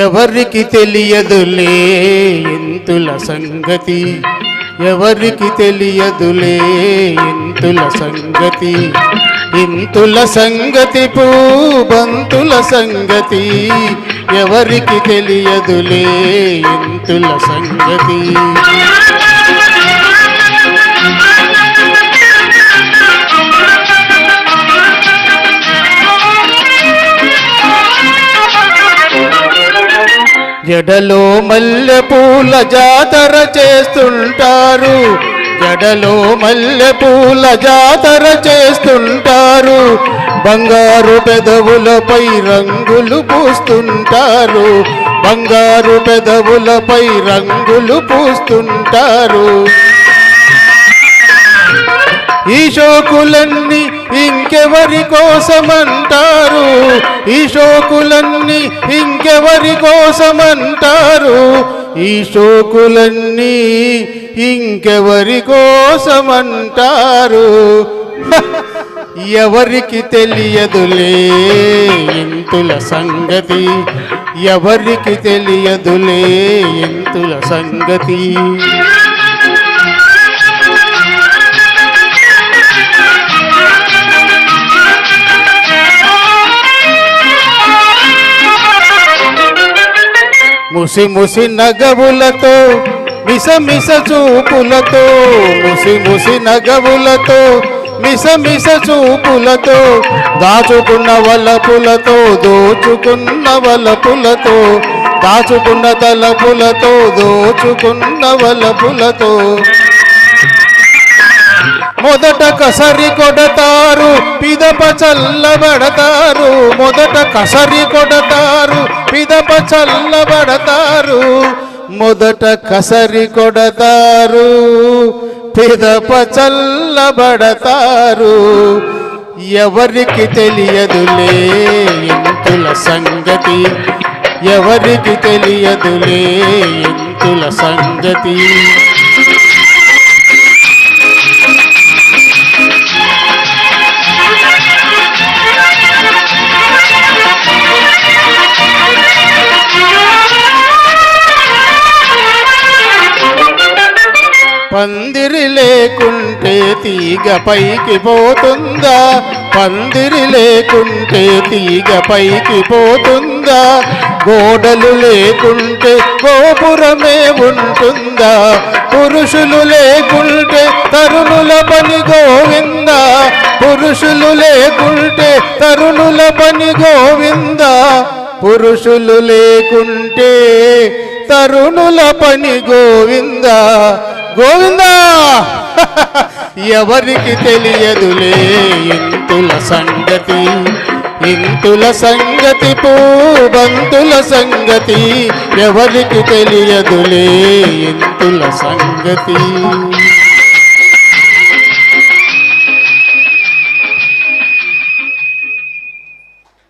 ఎవరికి తెలియదులే ఇంతుల సంగతి, ఎవరికి తెలియదులే ఇంతుల సంగతి, ఇంతుల సంగతి పూబంతుల సంగతి, ఎవరికి తెలియదులే ఇంతుల సంగతి. జడలో మల్లెపూల జాతర చేస్తుంటారు, జడలో మల్లెపూల జాతర చేస్తుంటారు, బంగారు పెదవులపై రంగులు పూస్తుంటారు, బంగారు పెదవులపై రంగులు పూస్తుంటారు. ఈ షోకులన్నీ ఇంకెవరి కోసమంటారు, ఈ షోకులన్నీ ఇంకెవరి కోసమంటారు, ఈ షోకులన్నీ ఇంకెవరి కోసమంటారు. ఎవరికి తెలియదులే ఇంతుల సంగతి, ఎవరికి తెలియదులే ఇంతుల సంగతి. ముసి ముసి నగవులతో మిసమిస చూపులతో, ముసి ముసి నగవులతో మిసమిస చూపులతో, దాచుకున్న వలపులతో దోచుకున్న వలపులతో, దాచుకున్న తలపులతో దోచుకున్న వలపులతో. మొదట కసరి కొడతారు పిదప చల్లబడతారు, మొదట కసరి కొడతారు పిదప చల్లబడతారు, మొదట కసరి కొడతారు పిదప చల్లబడతారు. ఎవరికి తెలియదులే ఇంతుల సంగతి, ఎవరికి తెలియదులే ఇంతుల సంగతి. పందిరి లేకుంటే తీగ పైకి పోతుందా, పందిరి లేకుంటే తీగ పైకి పోతుందా, గోడలు లేకుంటే గోపురమే ఉంటుందా, పురుషులు లేకుంటే తరుణుల పని గోవిందా, పురుషులు లేకుంటే తరుణుల పని గోవిందా, పురుషులు లేకుంటే తరుణుల పని గోవిందా గోవిందా. ఎవరికి తెలియదులే ఇంతుల సంగతి, ఇంతుల సంగతి పూబంతుల సంగతి, ఎవరికి తెలియదులే ఇంతుల సంగతి.